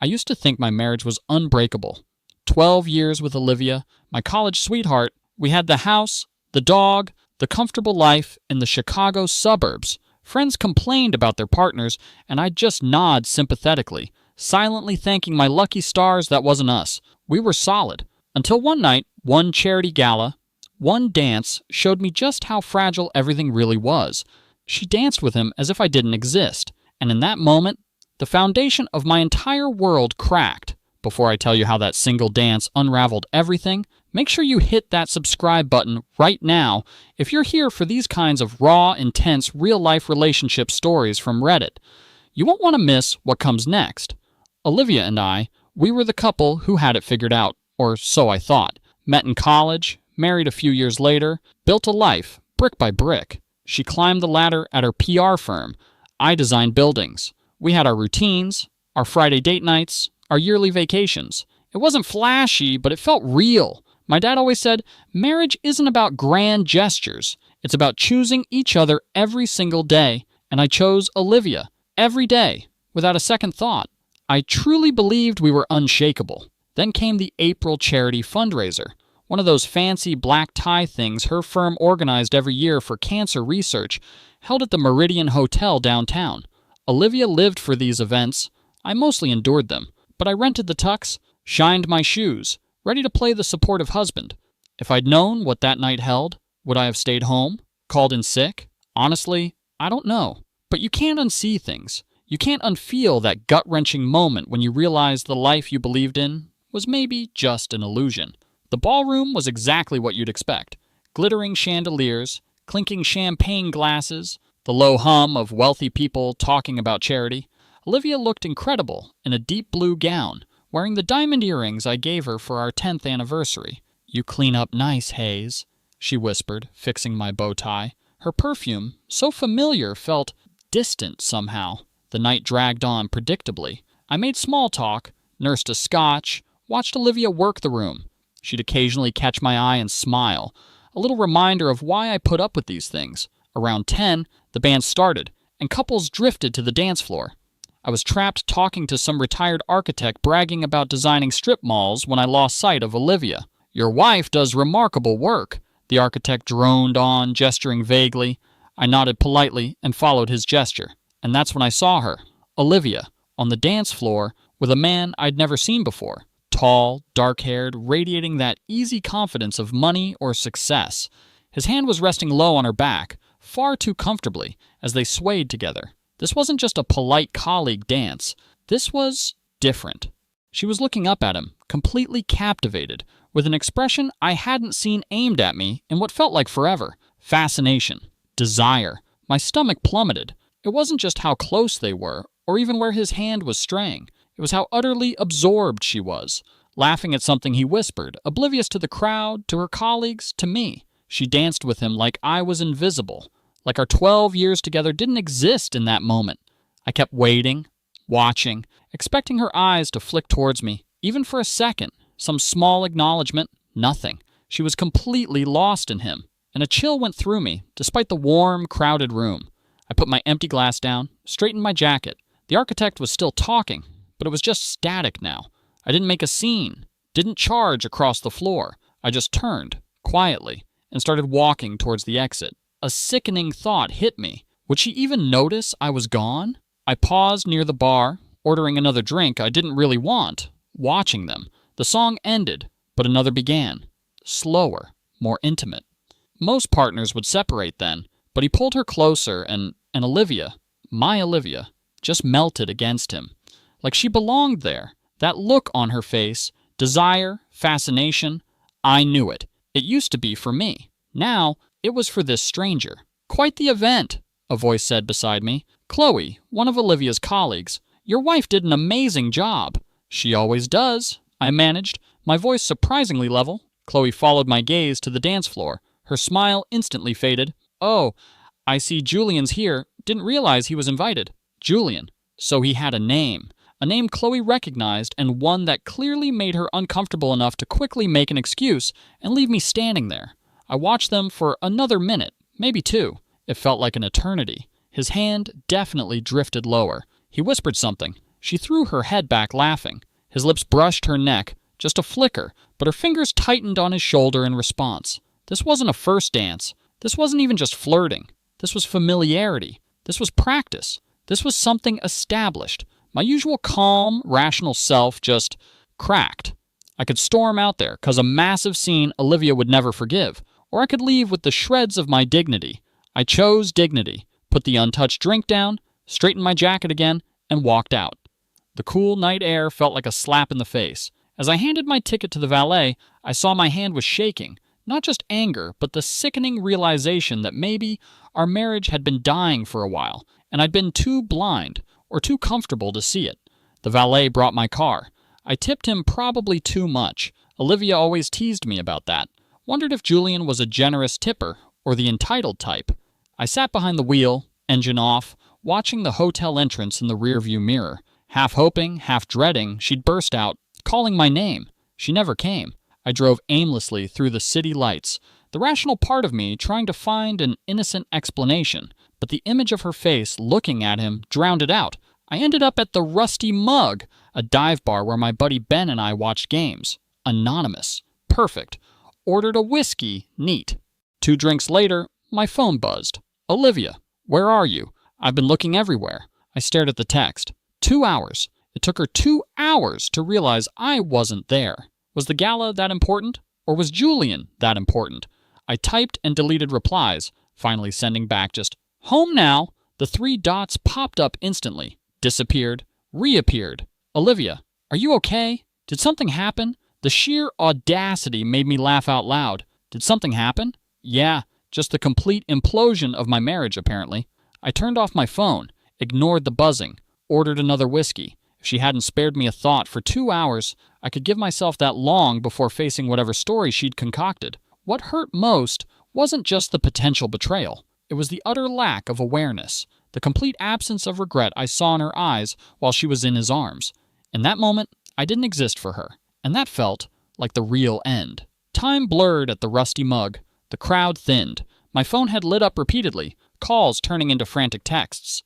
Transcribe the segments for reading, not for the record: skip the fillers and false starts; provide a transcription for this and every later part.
I used to think my marriage was unbreakable. 12 years with Olivia, my college sweetheart, we had the house, the dog, the comfortable life in the Chicago suburbs. Friends complained about their partners, and I'd just nod sympathetically, silently thanking my lucky stars that wasn't us. We were solid. Until one night, one charity gala, one dance showed me just how fragile everything really was. She danced with him as if I didn't exist, and in that moment, the foundation of my entire world cracked. Before I tell you how that single dance unraveled everything, make sure you hit that subscribe button right now if you're here for these kinds of raw, intense, real-life relationship stories from Reddit. You won't want to miss what comes next. Olivia and I, we were the couple who had it figured out, or so I thought. Met in college, married a few years later, built a life, brick by brick. She climbed the ladder at her PR firm. I designed buildings. We had our routines, our Friday date nights, our yearly vacations. It wasn't flashy, but it felt real. My dad always said, marriage isn't about grand gestures. It's about choosing each other every single day. And I chose Olivia every day, without a second thought. I truly believed we were unshakable. Then came the April charity fundraiser, one of those fancy black tie things her firm organized every year for cancer research, held at the Meridian Hotel downtown. Olivia lived for these events. I mostly endured them, but I rented the tux, shined my shoes, ready to play the supportive husband. If I'd known what that night held, would I have stayed home, called in sick? Honestly, I don't know. But you can't unsee things. You can't unfeel that gut-wrenching moment when you realize the life you believed in was maybe just an illusion. The ballroom was exactly what you'd expect. Glittering chandeliers, clinking champagne glasses, the low hum of wealthy people talking about charity. Olivia looked incredible in a deep blue gown, wearing the diamond earrings I gave her for our 10th anniversary. "You clean up nice, Hayes," she whispered, fixing my bow tie. Her perfume, so familiar, felt distant somehow. The night dragged on predictably. I made small talk, nursed a scotch, watched Olivia work the room. She'd occasionally catch my eye and smile, a little reminder of why I put up with these things. Around 10, the band started, and couples drifted to the dance floor. I was trapped talking to some retired architect bragging about designing strip malls when I lost sight of Olivia. "Your wife does remarkable work," the architect droned on, gesturing vaguely. I nodded politely and followed his gesture. And that's when I saw her, Olivia, on the dance floor with a man I'd never seen before. Tall, dark-haired, radiating that easy confidence of money or success. His hand was resting low on her back, far too comfortably, as they swayed together. This wasn't just a polite colleague dance. This was different. She was looking up at him, completely captivated, with an expression I hadn't seen aimed at me in what felt like forever. Fascination. Desire. My stomach plummeted. It wasn't just how close they were, or even where his hand was straying. It was how utterly absorbed she was, laughing at something he whispered, oblivious to the crowd, to her colleagues, to me. She danced with him like I was invisible, like our 12 years together didn't exist in that moment. I kept waiting, watching, expecting her eyes to flick towards me, even for a second, some small acknowledgement, nothing. She was completely lost in him, and a chill went through me, despite the warm, crowded room. I put my empty glass down, straightened my jacket. The architect was still talking, but it was just static now. I didn't make a scene, didn't charge across the floor. I just turned, quietly, and started walking towards the exit. A sickening thought hit me. Would she even notice I was gone? I paused near the bar, ordering another drink I didn't really want, watching them. The song ended, but another began. Slower, more intimate. Most partners would separate then, but he pulled her closer, and Olivia, my Olivia, just melted against him. Like she belonged there. That look on her face, desire, fascination, I knew it. It used to be for me. Now, it was for this stranger. "Quite the event," a voice said beside me. "Chloe, one of Olivia's colleagues. Your wife did an amazing job." "She always does," I managed, my voice surprisingly level. Chloe followed my gaze to the dance floor. Her smile instantly faded. "Oh, I see Julian's here. Didn't realize he was invited." Julian. So he had a name Chloe recognized, and one that clearly made her uncomfortable enough to quickly make an excuse and leave me standing there. I watched them for another minute, maybe two. It felt like an eternity. His hand definitely drifted lower. He whispered something. She threw her head back laughing. His lips brushed her neck, just a flicker, but her fingers tightened on his shoulder in response. This wasn't a first dance. This wasn't even just flirting. This was familiarity. This was practice. This was something established. My usual calm, rational self just cracked. I could storm out there, cause a massive scene Olivia would never forgive, or I could leave with the shreds of my dignity. I chose dignity, put the untouched drink down, straightened my jacket again, and walked out. The cool night air felt like a slap in the face. As I handed my ticket to the valet, I saw my hand was shaking, not just anger, but the sickening realization that maybe our marriage had been dying for a while, and I'd been too blind or too comfortable to see it. The valet brought my car. I tipped him probably too much. Olivia always teased me about that. Wondered if Julian was a generous tipper or the entitled type. I sat behind the wheel, engine off, watching the hotel entrance in the rearview mirror, half hoping, half dreading she'd burst out, calling my name. She never came. I drove aimlessly through the city lights, the rational part of me trying to find an innocent explanation, but the image of her face looking at him drowned it out. I ended up at the Rusty Mug, a dive bar where my buddy Ben and I watched games. Anonymous. Perfect. Ordered a whiskey. Neat. 2 drinks later, my phone buzzed. Olivia, where are you? I've been looking everywhere. I stared at the text. 2 hours. It took her 2 hours to realize I wasn't there. Was the gala that important? Or was Julian that important? I typed and deleted replies, finally sending back just, home now. The 3 dots popped up instantly, disappeared, reappeared. Olivia, are you okay? Did something happen? The sheer audacity made me laugh out loud. Did something happen? Yeah, just the complete implosion of my marriage, apparently. I turned off my phone, ignored the buzzing, ordered another whiskey. If she hadn't spared me a thought for 2 hours, I could give myself that long before facing whatever story she'd concocted. What hurt most wasn't just the potential betrayal. It was the utter lack of awareness, the complete absence of regret I saw in her eyes while she was in his arms. In that moment, I didn't exist for her, and that felt like the real end. Time blurred at the Rusty Mug. The crowd thinned. My phone had lit up repeatedly, calls turning into frantic texts.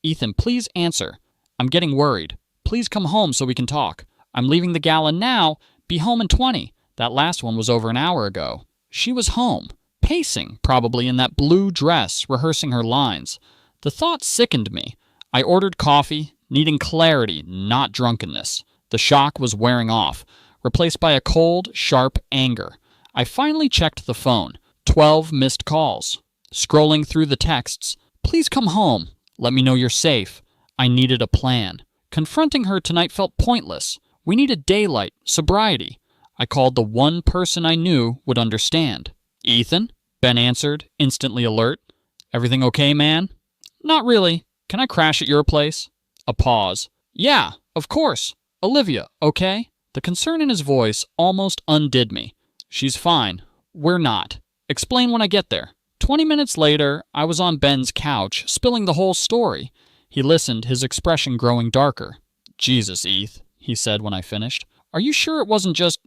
Ethan, please answer. I'm getting worried. Please come home so we can talk. I'm leaving the gala now. Be home in 20. That last one was over an hour ago. She was home, pacing, probably in that blue dress, rehearsing her lines. The thought sickened me. I ordered coffee, needing clarity, not drunkenness. The shock was wearing off, replaced by a cold, sharp anger. I finally checked the phone. 12 missed calls. Scrolling through the texts. Please come home. Let me know you're safe. I needed a plan. Confronting her tonight felt pointless. We needed daylight, sobriety. I called the one person I knew would understand. Ethan? Ben answered, instantly alert. Everything okay, man? Not really. Can I crash at your place? A pause. Yeah, of course. Olivia, okay? The concern in his voice almost undid me. She's fine. We're not. Explain when I get there. 20 minutes later, I was on Ben's couch, spilling the whole story. He listened, his expression growing darker. Jesus, Eth, he said when I finished. Are you sure it wasn't just...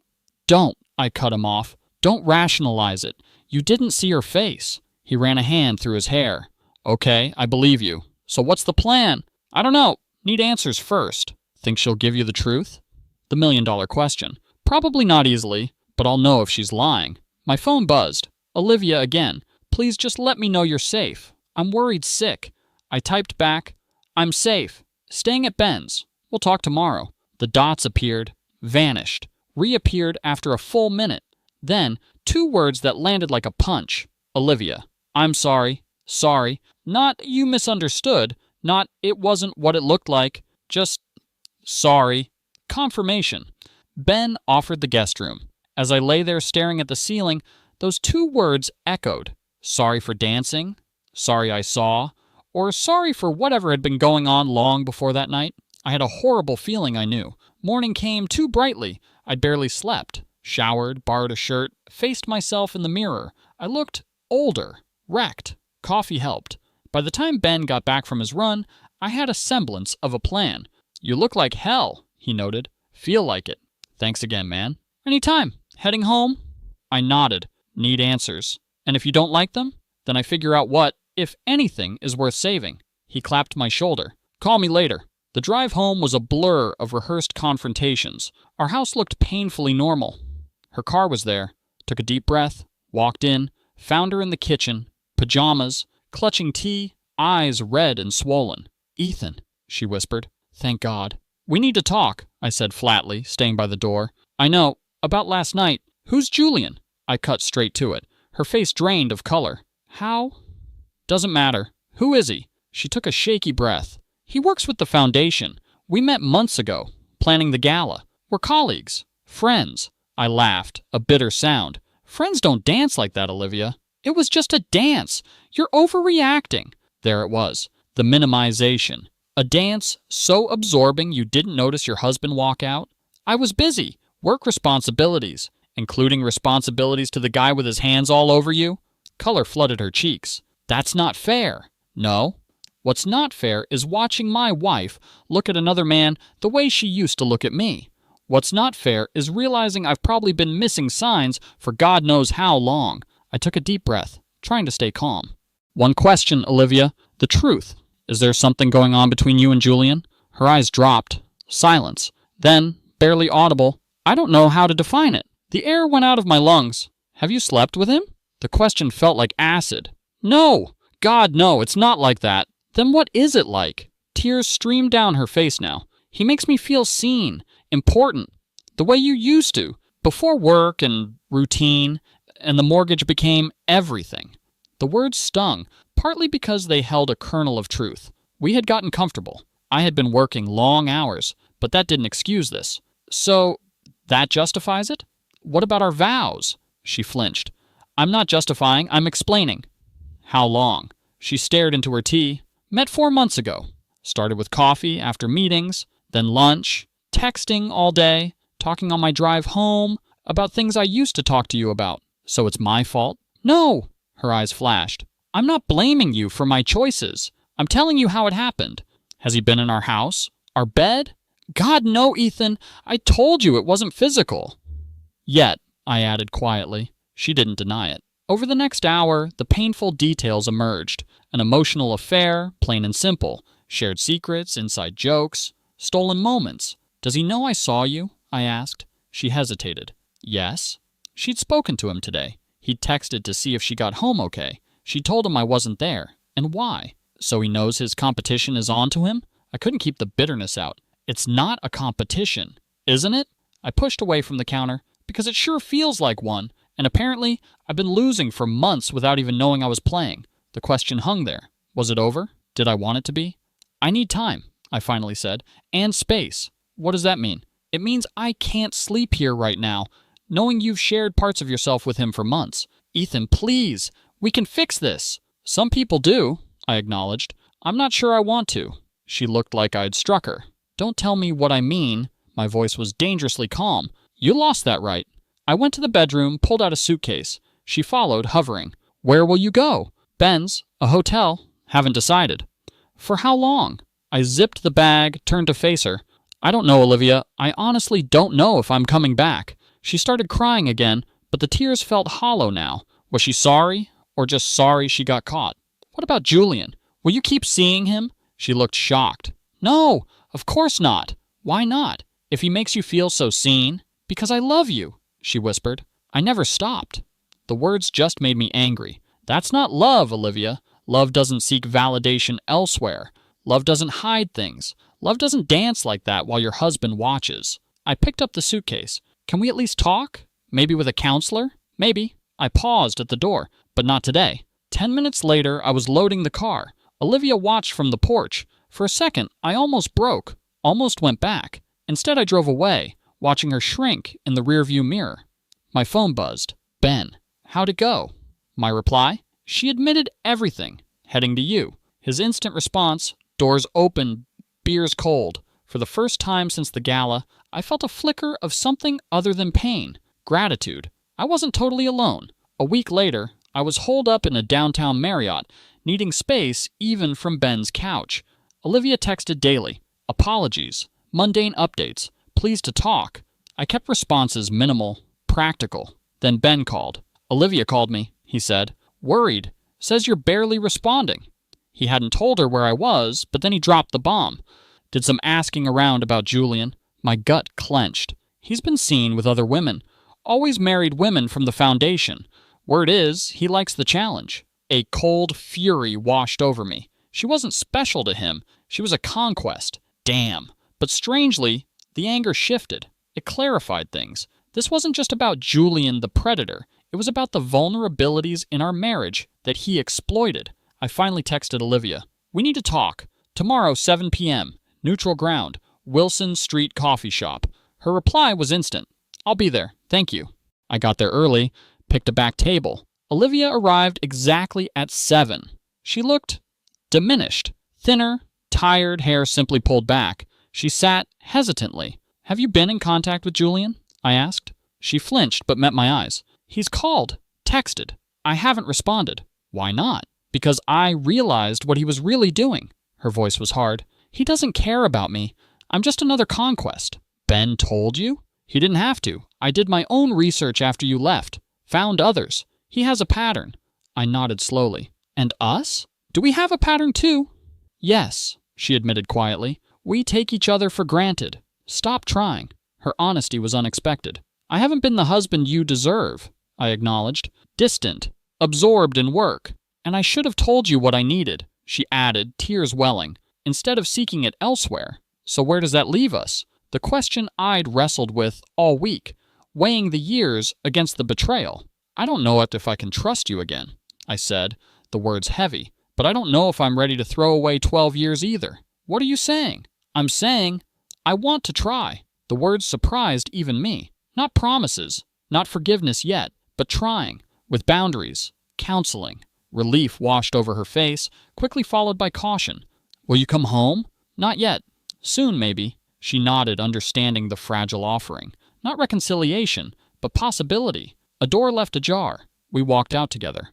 Don't, I cut him off. Don't rationalize it. You didn't see her face. He ran a hand through his hair. Okay, I believe you. So what's the plan? I don't know. Need answers first. Think she'll give you the truth? The million-dollar question. Probably not easily, but I'll know if she's lying. My phone buzzed. Olivia again. Please just let me know you're safe. I'm worried sick. I typed back, I'm safe. Staying at Ben's. We'll talk tomorrow. The dots appeared, vanished, reappeared after a full minute. Then, 2 words that landed like a punch. Olivia. I'm sorry. Sorry. Not you misunderstood. Not it wasn't what it looked like. Just sorry. Confirmation. Ben offered the guest room. As I lay there staring at the ceiling, those 2 words echoed. Sorry for dancing. Sorry I saw. Or sorry for whatever had been going on long before that night. I had a horrible feeling I knew. Morning came too brightly. I'd barely slept. Showered, borrowed a shirt, faced myself in the mirror. I looked older, wrecked. Coffee helped. By the time Ben got back from his run, I had a semblance of a plan. You look like hell, he noted. Feel like it. Thanks again, man. Anytime. Heading home? I nodded. Need answers. And if you don't like them, then I figure out what, if anything, is worth saving. He clapped my shoulder. Call me later. The drive home was a blur of rehearsed confrontations. Our house looked painfully normal. Her car was there. Took a deep breath, walked in, found her in the kitchen, pajamas, clutching tea, eyes red and swollen. "Ethan," she whispered. "Thank God." "We need to talk," I said flatly, staying by the door. "I know. About last night. Who's Julian?" I cut straight to it. Her face drained of color. "How?" "Doesn't matter. Who is he?" She took a shaky breath. "He works with the foundation. We met months ago, planning the gala. We're colleagues. Friends." I laughed, a bitter sound. "Friends don't dance like that, Olivia." "It was just a dance. You're overreacting." There it was. The minimization. A dance so absorbing you didn't notice your husband walk out? "I was busy. Work responsibilities. Including responsibilities to the guy with his hands all over you?" Color flooded her cheeks. "That's not fair." "No. What's not fair is watching my wife look at another man the way she used to look at me. What's not fair is realizing I've probably been missing signs for God knows how long." I took a deep breath, trying to stay calm. "One question, Olivia. The truth. Is there something going on between you and Julian?" Her eyes dropped. Silence. Then, barely audible, "I don't know how to define it." The air went out of my lungs. "Have you slept with him?" The question felt like acid. "No! God, no, it's not like that." "Then what is it like?" Tears streamed down her face now. "He makes me feel seen, important, the way you used to, before work and routine, and the mortgage became everything." The words stung, partly because they held a kernel of truth. We had gotten comfortable. I had been working long hours, but that didn't excuse this. "So, that justifies it? What about our vows?" She flinched. "I'm not justifying, I'm explaining." "How long?" She stared into her tea. "Met 4 months ago. Started with coffee after meetings, then lunch, texting all day, talking on my drive home, about things I used to talk to you about. So it's my fault?" "No!" Her eyes flashed. "I'm not blaming you for my choices. I'm telling you how it happened." "Has he been in our house? Our bed?" "God, no, Ethan. I told you it wasn't physical." "Yet," I added quietly. She didn't deny it. Over the next hour, the painful details emerged. An emotional affair, plain and simple. Shared secrets, inside jokes, stolen moments. "Does he know I saw you?" I asked. She hesitated. "Yes." She'd spoken to him today. He'd texted to see if she got home okay. She told him I wasn't there. And why? So he knows his competition is on to him? I couldn't keep the bitterness out. "It's not a competition, isn't it?" I pushed away from the counter, because it sure feels like one, and apparently I've been losing for months without even knowing I was playing. The question hung there. Was it over? Did I want it to be? "I need time," I finally said, "and space." "What does that mean?" "It means I can't sleep here right now, knowing you've shared parts of yourself with him for months." "Ethan, please. We can fix this." "Some people do," I acknowledged. "I'm not sure I want to." She looked like I'd struck her. "Don't tell me what I mean." My voice was dangerously calm. "You lost that right." I went to the bedroom, pulled out a suitcase. She followed, hovering. "Where will you go?" "Ben's. A hotel. Haven't decided." "For how long?" I zipped the bag, turned to face her. "I don't know, Olivia. I honestly don't know if I'm coming back." She started crying again, but the tears felt hollow now. Was she sorry, or just sorry she got caught? "What about Julian? Will you keep seeing him?" She looked shocked. "No, of course not." "Why not? If he makes you feel so seen?" "Because I love you," she whispered. I never stopped. The words just made me angry. That's not love, Olivia. Love doesn't seek validation elsewhere. Love doesn't hide things. Love doesn't dance like that while your husband watches. I picked up the suitcase. "Can we at least talk? Maybe with a counselor?" "Maybe." I paused at the door. "But not today." 10 minutes later, I was loading the car. Olivia watched from the porch. For a second, I almost broke. Almost went back. Instead, I drove away, watching her shrink in the rearview mirror. My phone buzzed. "Ben, how'd it go?" My reply? "She admitted everything. Heading to you." His instant response, "Doors open, beers cold." For the first time since the gala, I felt a flicker of something other than pain. Gratitude. I wasn't totally alone. A week later, I was holed up in a downtown Marriott, needing space even from Ben's couch. Olivia texted daily. Apologies. Mundane updates. Pleased to talk. I kept responses minimal, practical. Then Ben called. "Olivia called me," he said. "Worried. Says you're barely responding." He hadn't told her where I was, but then he dropped the bomb. Did some asking around about Julian. My gut clenched. He's been seen with other women. Always married women from the foundation. Word is, he likes the challenge. A cold fury washed over me. She wasn't special to him. She was a conquest. Damn. But strangely, the anger shifted. It clarified things. This wasn't just about Julian the predator. It was about the vulnerabilities in our marriage that he exploited. I finally texted Olivia. We need to talk. Tomorrow, 7 p.m. Neutral ground. Wilson Street Coffee Shop. Her reply was instant. I'll be there. Thank you. I got there early, picked a back table. Olivia arrived exactly at 7. She looked diminished, thinner, tired, hair simply pulled back. She sat hesitantly. Have you been in contact with Julian? I asked. She flinched but met my eyes. He's called, texted. I haven't responded. Why not? Because I realized what he was really doing. Her voice was hard. He doesn't care about me. I'm just another conquest. Ben told you? He didn't have to. I did my own research after you left. Found others. He has a pattern. I nodded slowly. And us? Do we have a pattern too? Yes, she admitted quietly. We take each other for granted. Stop trying. Her honesty was unexpected. I haven't been the husband you deserve, I acknowledged. Distant, absorbed in work. And I should have told you what I needed, she added, tears welling, instead of seeking it elsewhere. So where does that leave us? The question I'd wrestled with all week, weighing the years against the betrayal. I don't know if I can trust you again, I said, the words heavy. But I don't know if I'm ready to throw away 12 years either. What are you saying? I'm saying I want to try. The words surprised even me. Not promises, not forgiveness yet, but trying, with boundaries, counseling. Relief washed over her face, quickly followed by caution. Will you come home? Not yet. Soon, maybe. She nodded, understanding the fragile offering. Not reconciliation, but possibility. A door left ajar. We walked out together.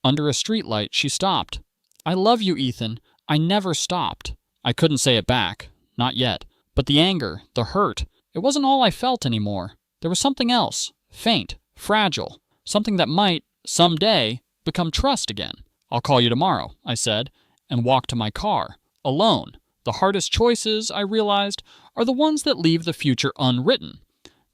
Under a streetlight, she stopped. I love you, Ethan. I never stopped. I couldn't say it back. Not yet. But the anger, the hurt, it wasn't all I felt anymore. There was something else, faint, fragile, something that might, someday, become trust again. I'll call you tomorrow, I said, and walked to my car, alone. The hardest choices, I realized, are the ones that leave the future unwritten.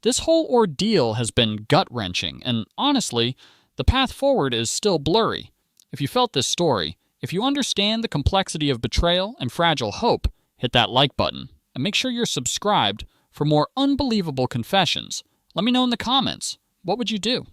This whole ordeal has been gut-wrenching, and honestly, the path forward is still blurry. If you felt this story, if you understand the complexity of betrayal and fragile hope, hit that like button, and make sure you're subscribed for more unbelievable confessions. Let me know in the comments. What would you do?